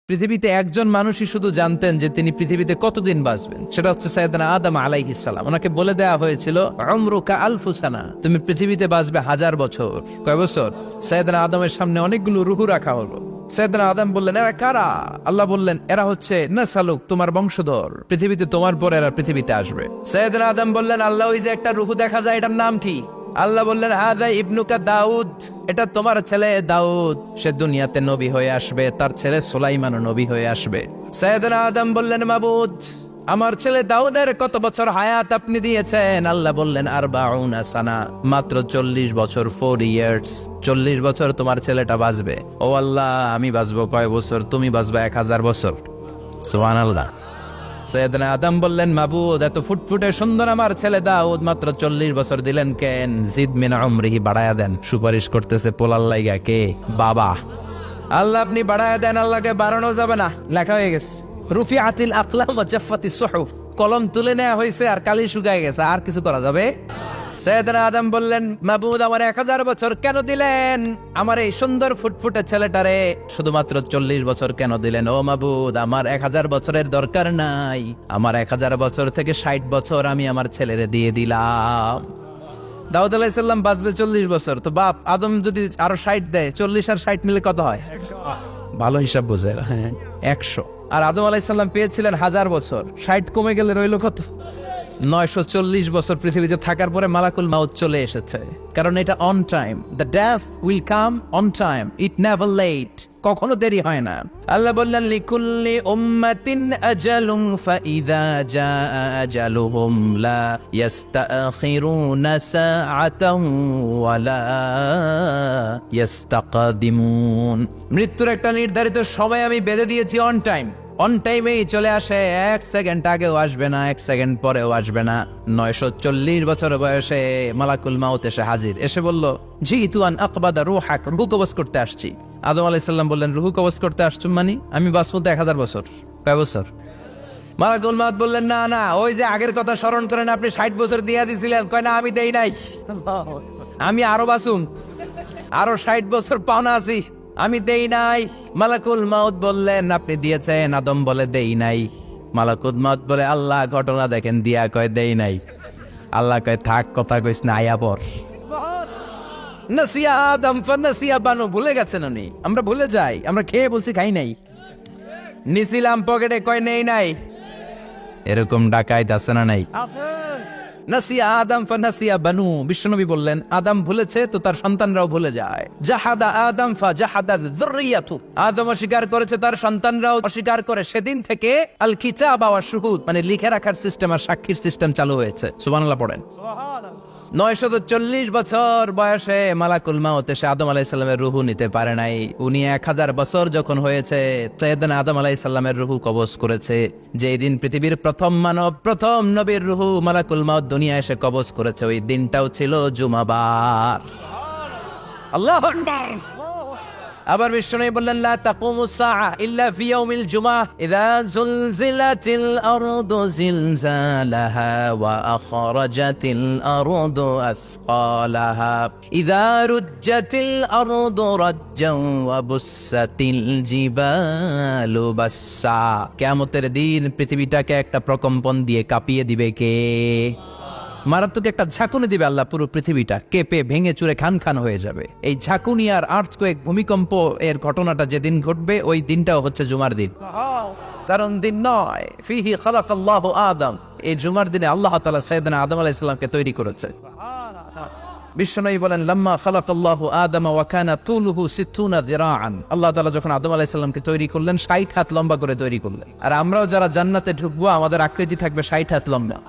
পৃথিবীতে একজন মানুষই শুধু জানতেন যে তিনি পৃথিবীতে কতদিন বাঁচবেন, সেটা হচ্ছে সাইয়েদনা আদম আলাইহিস সালাম। ওনাকে বলে দেওয়া হয়েছিল উমরুকা আলফু সানা, তুমি পৃথিবীতে বাঁচবে 1000 বছর। কয় বছর? সাইয়েদনা আদমের সামনে অনেকগুলো রূহ রাখা হলো। সাইয়েদনা আদম বললেন, এরা কারা? আল্লাহ বললেন, এরা হচ্ছে নাসালুক, তোমার বংশধর, পৃথিবীতে তোমার পর এরা পৃথিবীতে আসবে। সাইয়েদনা আদম বললেন, আল্লাহ ওই যে একটা রূহ দেখা যায়, এটার নাম কি? আল্লাহ বললেন, হাদা ইবনুকা দাউদ, এটা তোমার ছেলে দাউদ, সে দুনিয়াতে নবী হয়ে আসবে, তার ছেলে সুলাইমানও নবী হয়ে আসবে। সাইয়েদনা আদম বললেন, মাবুদ, আমার ছেলে দাউদের কত বছর হায়াত আপনি দিয়েছেন? আল্লাহ বললেন, 40 সানা, মাত্র 40 বছর, 4 ইয়ার্স। 40 বছর তোমার ছেলেটা বাঁচবে। ও আল্লাহ, আমি বাঁচবো কয় বছর? তুমি বাঁচবে 1000 বছর। সুবহানাল্লাহ। সাইয়েদনা আদম বললেন, মাবুদ, এত ফুটফুটে সুন্দর আমার ছেলে দাউদ, মাত্র 40 বছর দিলেন কেন? জিদ মিন উমরিহি, বাড়ায়া দেন। সুপারিশ করতেছে পোলার লাইগা কে? বাবা। আল্লাহ আপনি বাড়ায়া দেন। আল্লাহকে বাড়ানো যাবে না, লেখা হয়ে গেছে। রুফিআতিল আকলাম ওয়া জাফফাতিস সুহুফ, কলম তুলে নেওয়া হয়েছে আর কালি শুকায় গেছে, আর কিছু করা যাবে? সাইয়েদনা আদম বললেন, মাবুদ, আমার 1000 বছর কেন দিলেন? আমার এই সুন্দর ফুটফুটে ছেলেটারে শুধুমাত্র 40 বছর কেন দিলেন? ও মাবুদ, আমার 1000 বছরের দরকার নাই, আমার 1000 বছর থেকে 60 বছর আমি আমার ছেলেরে দিয়ে দিলাম। দাউদ আলাইহিস সালাম বাঁচবে 40 বছর, তো বাপ আদম যদি আরো 60 দেয়, 40 আর 60 মিলে কত হয়? ভালো হিসাব বোঝে, 100। আর আদম আলাইহিস সালাম পেয়েছিলেন 1000 বছর, 60 কমে গেলে রইল কত? 940 বছর পৃথিবীতে থাকার পরে মালাকুল মাউত চলে এসেছে, কারণ এটা on time. The death will come on time, it never late, কখনো দেরি হয় না। আল্লাহ বললেন, লিকুল্লি উম্মাতিন আজালুন ফাইযা জাআ আজালুহুম লা ইস্তাখিরুনা সাআতান ওয়া লা ইস্তাকদিমুন। মৃত্যুর একটা নির্ধারিত সময় আমি বেঁধে দিয়েছি, অন টাইম। অন টাইমেই চলে আসে, 1 সেকেন্ড আগেও আসবে না, 1 সেকেন্ড পরেও আসবে না। 940 বছর বয়সে মালাকুল মাউত এসে হাজির, এসে বলল, জিতু আন আকবাদা রূহাক, রূহ কবজ করতে আসছি। আদম আলাইহিস সালাম বললেন, রূহ কবজ করতে আসছো মানে? আমি বাঁচবো তো 1000 বছর। কয় বছর? মালাকুল মাউত বললেন, না না, ওই যে আগের কথা স্মরণ করেন, আপনি 60 বছর দিয়া দিছিলেন। কয় না, আমি দেই নাই, আমি আরো বাঁচুম, আরো 60 বছর পাওনা আছি, আমি দেই নাই। মালাকুল মাউত বললেন, আপনি দিয়েছেন? আদম বলে, দেই নাই। মালাকুল মাউত বলে, আল্লাহ ঘটনা দেখেন, দিয়া কয় দেই নাই। আল্লাহ কয়, থাক, কথা কইস না, আয়া পর। নাসিয়া আদম ফানাসিয়া বানু, ভুলে গেছেন উনি। আমরা ভুলে যাই, আমরা খেয়ে বলছি খাই নাই, নিছিলাম পকেটে, কয় নেই নাই। এরকম ডাকাইত আছে না নাই? নাসিয়া আদম ফানাসিয়া বানু, বিশ্বনবী বললেন, আদম ভুলেছে তো তার সন্তানরাও ভুলে যায়। জাহাদা আদম ফাজাহাদা যুররিয়াতু, আদম অস্বীকার করেছে, তার সন্তানরাও অস্বীকার করে। সেদিন থেকে আল কিতাব ওয়া শুহুদ, মানে লিখে রাখার সিস্টেম আর সাক্ষীর সিস্টেম চালু হয়েছে। সুবহানাল্লাহ পড়েন। 940 বছর বয়সে মালাকুল মাউত এসে আদম আলাইহিস সালামের রূহ নিতে পারে নাই। উনি 1000 বছর যখন হয়েছে, সাইয়েদনা আদম আলাইহিস সালামের রূহ কবজ করেছে। যেই দিন পৃথিবীর প্রথম মানব, প্রথম নবীর রূহ মালাকুল মাউত দুনিয়া এসে কবজ করেছে, ওই দিনটাও ছিল জুমাবার। আল্লাহু আকবার। আবার বিশ্বনবী বললেন, লা তাকুমুস সাআ ইল্লা ফি ইয়াউমিল জুমআহ, ইযা যুলজিলাতিল আরদু জিলজালাহা ওয়া আখরাজাতিল আরদু আসকালাহা, ইযা রুজ্জাতিল আরদু রাজ্জান ওয়া বুসাতিল জিবালু বাসসা। কিয়ামতের দিন পৃথিবীটাকে একটা প্রকম্পন দিয়ে কাঁপিয়ে দিবে কে? মারাত্মক একটা ঝাঁকুনি দিবে আল্লাহ, পুরো পৃথিবীটা কেঁপে ভেঙে চুরে খান খান হয়ে যাবে। এই ঝাঁকুনি আর আর্থকোয়েক, ভূমিকম্প এর ঘটনাটা যেদিন ঘটবে, ওই দিনটাও হচ্ছে জুমার দিন। কারণ দিন নয়, ফিহি খালাকাল্লাহু আদম, এই জুমার দিনে আল্লাহ তাআলা সাইয়েদনা আদম আলাইহিস সালামকে তৈরি করেছে। বিশ্বনবী বলেন, লাম্মা খালাকাল্লাহু আদম ওয়া কানা তুলুহু 60 যিরাআন, আল্লাহ তাআলা যখন আদম আলাইহিস সালামকে তৈরি করলেন, 60 হাত লম্বা করে তৈরি করলেন। আর আমরাও যারা জান্নাতে ঢুকবো, আমাদের আকৃতি থাকবে 60 হাত লম্বা।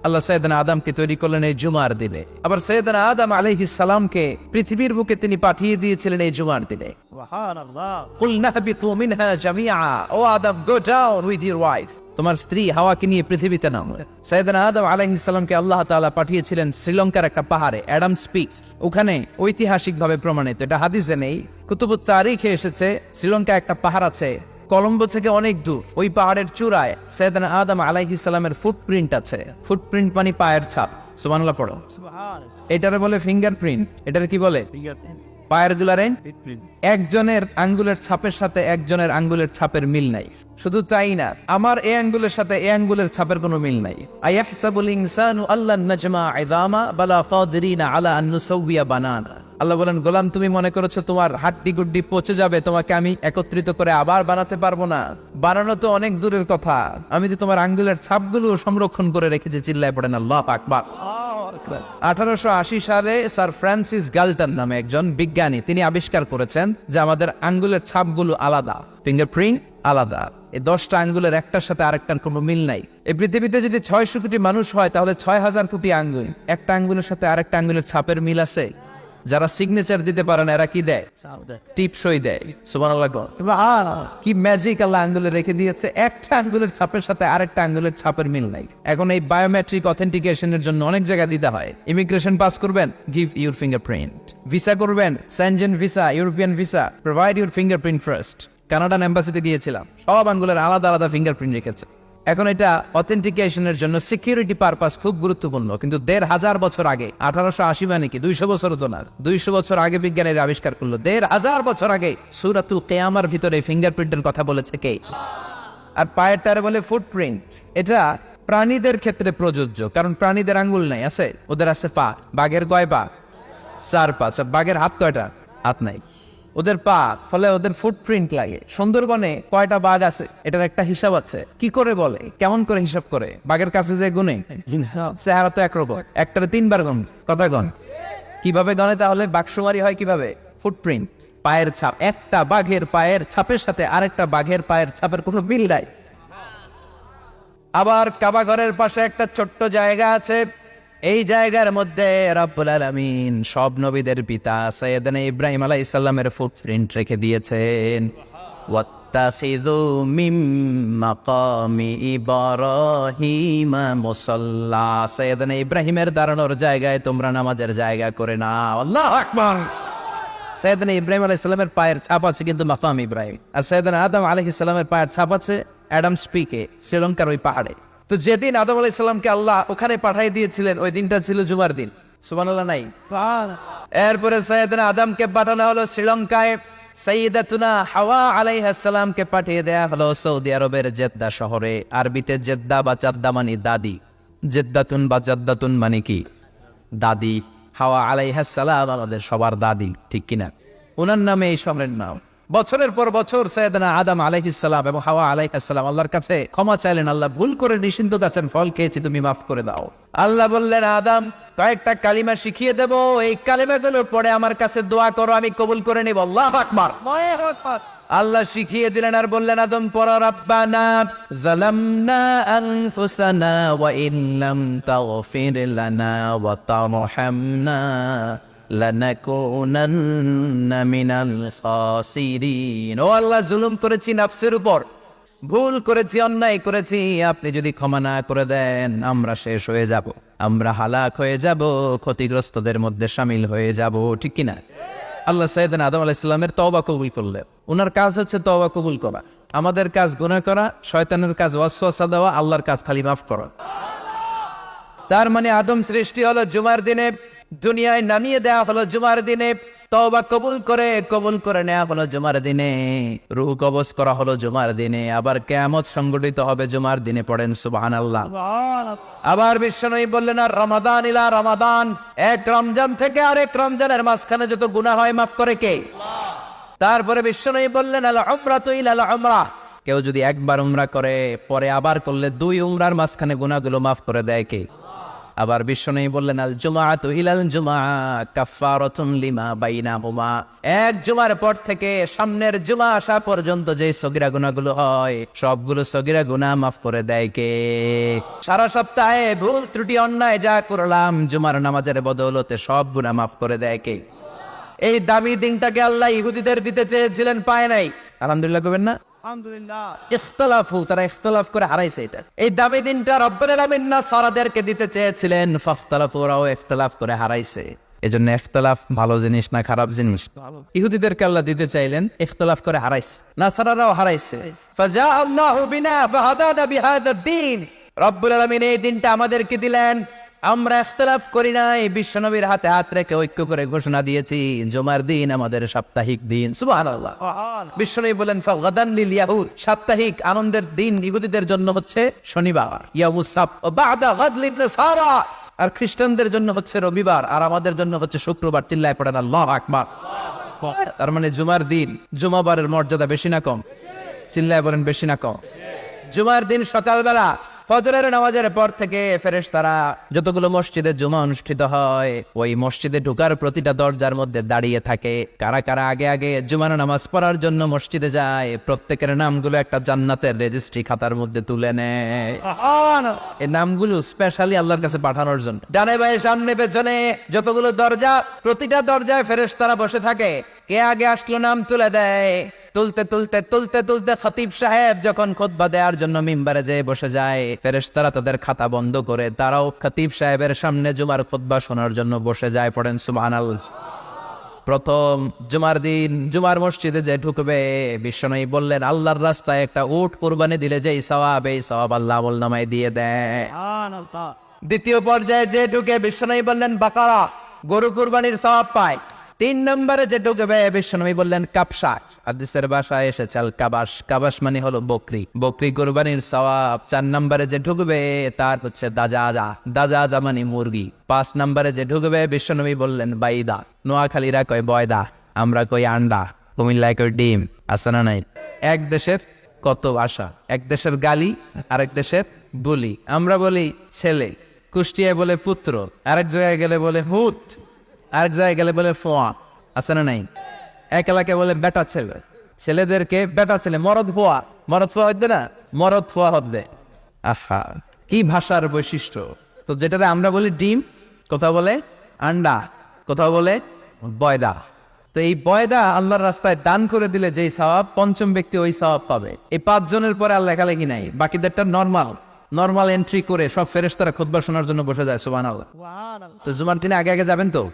আল্লাহ সাইয়েদনা আদমকে তৈরি করলেন এই জুমার দিনে। আবার সাইয়েদনা আদম আলাইহিস সালামকে পৃথিবীর বুকে তিনি পাঠিয়ে দিয়েছিলেন এই জুমার দিনে। সুবহানাল্লাহ। কুল নাহবিতু মিনহা জামিআ, ও Adam, go down with your wife, তোমার স্ত্রী হাওয়াকে নিয়ে পৃথিবীতে নামো। সাইয়েদনা আদম আলাইহিস সালামকে আল্লাহ তাআলা পাঠিয়েছিলেন শ্রীলঙ্কার একটা পাহাড়ে, অ্যাডামস পিক। ওখানে ঐতিহাসিকভাবে প্রমাণিত, এটা হাদিসে নেই, কুতুবুত তারিখে এসেছে। শ্রীলঙ্কা একটা পাহাড় আছে, কলম্বো থেকে অনেক দূর। ওই পাহাড়ের চূড়ায় সাইয়েদনা আদম আলাইহিস সালামের ফুটপ্রিন্ট আছে। ফুটপ্রিন্ট মানে পায়ের ছাপ। সুবহানাল্লাহ পড়ো। এটারে বলে ফিঙ্গারপ্রিন্ট। এটারে কি বলে? পায়ের গুলারে একজনের আঙ্গুলের ছাপের সাথে একজনের আঙ্গুলের ছাপের মিল নাই। শুধু তাই না, আমার এই আঙ্গুলের সাথে এই আঙ্গুলের ছাপের কোনো মিল নাই। আয়াহসাবুল ইনসানু আল্লান নাজমা ইযামা বালা কাদিরিনা আলা আন নুসাউইয়া বানানা। আল্লাহ বলেন, গোলাম তুমি মনে করেছো তোমার হাড্ডি গুড্ডি পচে যাবে, তোমাকে আমি একত্রিত করে আবার বানাতে পারবো না? বানানো তো অনেক দূরের কথা, আমি তো তোমার আঙ্গুলের ছাপগুলো সংরক্ষণ করে রেখেছি। চিল্লায় পড়েন আল্লাহু আকবার। 1880 সালে স্যার ফ্রান্সিস গাল্টন নামে একজন বিজ্ঞানী, তিনি আবিষ্কার করেছেন যে আমাদের আঙ্গুলের ছাপগুলো আলাদা, ফিঙ্গারপ্রিন্ট আলাদা। এই 10টা আঙ্গুলের একটার সাথে আরেকটার কোনো মিল নাই। এই পৃথিবীতে যদি 600 কোটি মানুষ হয় তাহলে 6000 কোটি আঙ্গুল, একটা আঙ্গুলের সাথে আরেকটা আঙ্গুলের ছাপের মিল আছে? যারা সিগনেচার দিতে পারে না এরা কি দেয়? টিপসই দেয়। সুবহানাল্লাহ। কি ম্যাজিক আল্লাহ আঙ্গুলে রেখে দিয়েছে, একটা আঙ্গুলের ছাপের সাথে আরেকটা আঙ্গুলের ছাপের মিল নাই। এখন এই বায়োমেট্রিক অথেন্টিকেশনের জন্য অনেক জায়গায় দিতে হয়। ইমিগ্রেশন পাস করবেন, গিভ ইউর ফিঙ্গারপ্রিন্ট। ভিসা করবেন, Schengen visa, European visa, provide your fingerprint first. Canadian এম্বাসিতে গিয়েছিলাম, সব আঙ্গুলের আলাদা আলাদা ফিঙ্গারপ্রিন্ট রেখেছে। এখন এটা অথেন্টিকেশনের জন্য সিকিউরিটি পারপাস খুব গুরুত্বপূর্ণ, কিন্তু 1500 বছর আগে, 1880 মানে কি 200 বছর তো না, 200 বছর আগে বিজ্ঞানীরা আবিষ্কার করলো। 1500 বছর আগে সূরাতুল কিয়ামার ভিতরে ফিঙ্গারপ্রিন্টের কথা বলেছে কে? আর পায়ের টারে বলে ফুটপ্রিন্ট। এটা প্রাণীদের ক্ষেত্রে প্রযোজ্য, কারণ প্রাণীদের আঙ্গুল নাই, আছে? ওদের আছে পা। বাঘের কয় পা? 4 পা। বাঘের হাত কয়টা? হাত নাই, ওদের পা, ফলে ওদের ফুটপ্রিন্ট লাগে। সুন্দরবনে কয়টা বাঘ আছে এটার একটা হিসাব আছে। কি করে বলে, কেমন করে হিসাব করে? বাঘের কাছে যে গুনে, চেহারা তো একরকম, একটারে 3 বার গুণ। কথা গণ কিভাবে গণে তাহলে? বাঘসুমারি হয় কিভাবে? ফুটপ্রিন্ট, পায়ের ছাপ। একটা বাঘের পায়ের ছাপের সাথে আরেকটা বাঘের পায়ের ছাপের কোনো মিল নাই। আবার কাবা ঘরের পাশে একটা ছোট্ট জায়গা আছে, এই জায়গার মধ্যে রব্বুল আলামিন সব নবীদের পিতা সাইয়েদনা ইব্রাহিম আলাইহিস সালামের ফুটপ্রিন্ট রেখে দিয়েছেন। ওয়াত্তাখিযু মিম মাকামি ইব্রাহিম মুসাল্লা। সাইয়েদনা ইব্রাহিমের দাঁড়ানোর জায়গায় তোমরা নামাজের জায়গা করে নাও। আল্লাহু আকবার। সাইয়েদনা ইব্রাহিম আলাইহিস সালামের পায়ের ছাপ আছে কিন্তু মাকাম ইব্রাহিম, আর সাইয়েদনা আদম আলাইহিস সালামের পায়ের ছাপ আছে অ্যাডামস পিকে, শ্রীলঙ্কার ওই পাহাড়ে। তো যেদিন আদম আলাইহিস সালামকে আল্লাহ ওখানে পাঠিয়ে দিয়েছিলেন, ওই দিনটা ছিল জুমার দিন। সুবহানাল্লাহ নাই? এরপরে সাইয়েদনা আদমকে পাঠানো হলো শ্রীলঙ্কায়, সাইয়্যিদাতুনা হাওয়া আলাইহিস সালামকে পাঠিয়ে দেয়া হলো সৌদি আরবের জেদ্দা শহরে। আরবিতে জেদ্দা বা জাদ্দা মানে দাদি, জেদ্দাতুন বা জাদ্দাতুন মানে কি? দাদি। হাওয়া আলাইহিস সালাম আমাদের সবার দাদি, ঠিক কিনা? ওনার নামে এই শহরের নাম। বছরের পর বছর সাইয়েদনা আদম আলাইহিস সালাম এবং হাওয়া আলাইহিস সালাম আল্লাহর কাছে ক্ষমা চাইলেন, আল্লাহ ভুল করে নিষিদ্ধ গাছের ফল খেয়েছি, তুমি মাফ করে দাও। আল্লাহ বললেন, আদম কয়েকটা কালিমা শিখিয়ে দেব, এই কালিমাগুলোর পরে আমার কাছে দোয়া করো, আমি কবুল করে নিব। আল্লাহু আকবার। আল্লাহ শিখিয়ে দিলেন আর বললেন, আদম পড়ো, রাব্বানা যালামনা আনফুসানা ওয়া ইল্লাম তাগফির লানা ওয়া তারহামনা লানাকুনান্না মিনাল খাসিরিন। ও আল্লাহ, জুলুম করেছি নাফসের উপর, ভুল করেছি, অন্যায় করেছি, আপনি যদি ক্ষমা না করে দেন আমরা শেষ হয়ে যাব, আমরা হালাক হয়ে যাব, ক্ষতিগ্রস্তদের মধ্যে শামিল হয়ে যাব, ঠিক কিনা? আল্লাহ সাইয়েদনা আদম আলাইহিস সালামের তওবা কবুল করলেন। ওনার কাজ হচ্ছে তওবা কবুল করা। আমাদের কাজ গুনাহ করা, শয়তানের কাজ ওয়াসওয়াসা দেওয়া, আল্লাহর কাজ খালি মাফ করা। তার মানে আদম সৃষ্টি হলো জুমার দিনে, দুনিয়ায় নামিয়ে দেওয়া হলো জুমার দিনে, তওবা কবুল করে নেওয়া হলো জুমার দিনে, রূহ কবজ করা হলো জুমার দিনে, আবার কিয়ামত সংগঠিত হবে জুমার দিনে। পড়েন সুবহানাল্লাহ। আবার বিশ্বনবী বললেন, আর রমাদান ইলা রমাদান, এক রমজান থেকে আরেক রমজানের মাঝখানে যত গুনাহ হয় মাফ করে কে? তারপরে বিশ্বনবী বললেন, আল উমরাতু ইলা আল উমরাহ, কেউ যদি একবার উমরা করে পরে আবার করলে 2 উমরার মাঝখানে গুনাহগুলো মাফ করে দেয় কে? আবার বিশ্বনবী বললেন, আল জুমআতু ইলাল জুমআ কাফফারাতুন লিমা বাইনাহুমা, এক জুমার পর থেকে সামনের জুমা আসা পর্যন্ত যে সগীরা গুনাহগুলো হয় সবগুলো সগীরা গুনাহ মাফ করে দেয় কে? সারা সপ্তাহে ভুল ত্রুটি অন্যায় যা করলাম জুমার নামাজের বদৌলতে সব গুনাহ মাফ করে দেয় কে? এই দামি দিনটাকে আল্লাহ ইহুদিদের দিতে চেয়েছিলেন, পায় নাই। আলহামদুলিল্লাহ কইবেন না? তারা ইখতিলাফ করে হারাইছে এটা। এই দামি দিনটা রব্বুল আলামিন নাসারাদেরকে দিতে চেয়েছিলেন, ফাখতালাফু, ওরাও ইখতিলাফ করে হারাইছে। এজন্য ইখতিলাফ ভালো জিনিস না খারাপ জিনিস? ইহুদিদেরকে আল্লাহ দিতে চাইলেন, ইখতিলাফ করে হারাইছে, নাসারারাও হারাইছে। ফাজা আল্লাহু বিনা ফাহাদানা বিহাদা দ্বীন, রব্বুল আলামিন এই দিনটা আমাদেরকে দিলেন, আমরা ইখতিলাফ করি নাই, বিশ্বনবীর হাতে হাত রেখে ঐক্য করে ঘোষণা দিয়েছি জুমার দিন আমাদের সাপ্তাহিক দিন। সুবহানাল্লাহ। বিশ্বনবী বলেন ফাগাদান লিল ইয়াহুদ, সাপ্তাহিক আনন্দের দিন ইহুদিদের জন্য হচ্ছে শনিবার, ইয়াউমুস সাbt, ওয়া বা'দা গাদ লিন নাসারা, আর খ্রিস্টানদের জন্য হচ্ছে রবিবার, আর আমাদের জন্য হচ্ছে শুক্রবার। চিল্লায় পড়েন আল্লাহু আকবার। তার মানে জুমার দিন, জুমাবারের মর্যাদা বেশি না কম? চিল্লায় বলেন বেশি না কম? জুমার দিন সকালবেলা ফজরের নামাজের পর থেকে ফেরেশতারা যতগুলো মসজিদে জুমা অনুষ্ঠিত হয় ওই মসজিদে ঢোকার প্রতিটা দরজার মধ্যে দাঁড়িয়ে থাকে। কারা কারা আগে আগে জুমার নামাজ পড়ার জন্য মসজিদে যায়, প্রত্যেকের নামগুলো একটা জান্নাতের রেজিস্ট্রি খাতার মধ্যে তুলে নেয়। এই নামগুলো স্পেশালি আল্লাহর কাছে পাঠানোর জন্য। ডানে বায়ে সামনে পেছনে যতগুলো দরজা, প্রতিটা দরজায় ফেরেশতারা বসে থাকে। কে আগে আসলো নাম তুলে দেয়। তুলতে তুলতে তুলতে তুলতে খতিব সাহেব যখন খুতবা দেওয়ার জন্য মিম্বারে যেয়ে বসে যায়, ফেরেশতারা তাদের খাতা বন্ধ করে তারাও খতিব সাহেবের সামনে জুমার খুতবা শোনার জন্য বসে যায়। পড়েন সুবহানাল্লাহ। প্রথম জুমার দিন জুমার মসজিদে যে ঢুকবে, বিশ্বনবী বললেন আল্লাহর রাস্তায় একটা উট কুরবানি দিলে যেই সওয়াব, এই সওয়াব আল্লাহ আমলনামায় দিয়ে দেয়। দ্বিতীয় পর্যায়ে যে ঢুকে, বিশ্বনবী বললেন বাকারা, গরু কুরবানির সওয়াব পায়। 3 নম্বরে যে ঢুকবে, বিশ্বনবী বললেন কাবশা, হাদিসের ভাষায় এসেছে আল কাবাস, কাবাস মানে হলো বকরি, বকরি কুরবানির সওয়াব। 4 নম্বরে যে ঢুকবে তার হচ্ছে দাজাজা, দাজাজা মানে মুরগি। 5 নম্বরে যে ঢুকবে, বিশ্বনবী বললেন বাইদা, নোয়াখালীরা কয় বয়দা, আমরা কই আন্ডা, কুমিল্লায় কই ডিম। আছে না নাই? এক দেশের কত ভাষা, এক দেশের গালি আরেক দেশের বলি। আমরা বলি ছেলে, কুষ্টিয়ায় বলে পুত্র, আরেক জায়গায় গেলে বলে হুত, আরেক জায়গায় গেলে বলে ফোয়া। আছে না নাই? এক এলাকায় বলে বেটা ছেলে, ছেলেদেরকে বেটা ছেলে, মরদ ফোয়া, মরদ ফোয়া হইতে না, মরদ ফোয়া হবে। আহা, কি ভাষার বৈশিষ্ট্য। তো যেটাতে আমরা বলি ডিম, কোথাও বলে আন্ডা, কোথাও বলে বয়দা। তো এই বয়দা আল্লাহর রাস্তায় দান করে দিলে যেই সওয়াব, পঞ্চম ব্যক্তি ওই সওয়াব পাবে। এই 5 জনের পরে আর লেখালেখি নাই, বাকিদেরটা নরমাল এন্ট্রি করে সব ফেরেশতারা খুতবা শোনার জন্য বসে যায়। সুবহানাল্লাহ। তো জুমার দিনে আগে আগে যাবেন তো?